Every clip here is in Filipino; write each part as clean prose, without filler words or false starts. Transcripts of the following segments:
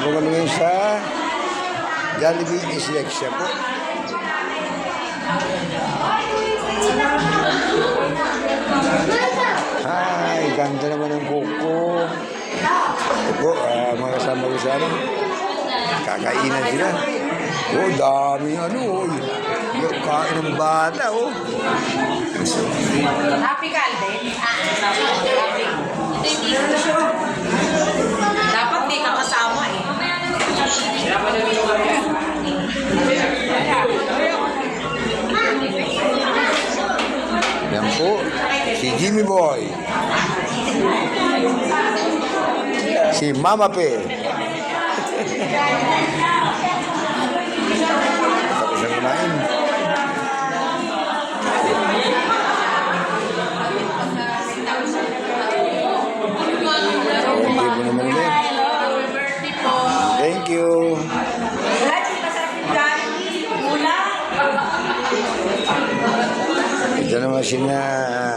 po kami ngayon sa Jollibee Dislexia po. Hi, ganda naman ng kuko. Ito po, mga kasama ko sa ano. Kakainan sila. Oh, daming ano. Yung kain ng bata, oh. Happy ka, Alden? Happy. Dapat di ka kasama eh. Yan po, si Jimmy Boy. Si Mama Pe. Tapos na kumain. Thank you naman ulit. Thank you. Ito naman si na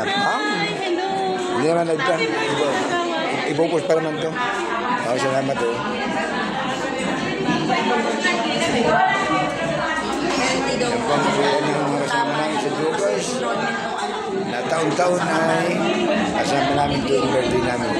Pam. Hindi naman nagtan. Ipupus pa naman ito. Ako salamat oh. Ang pamilya ng mga kasama namin sa Jokers na taon-taon ay kasama namin ito yung birthday namin.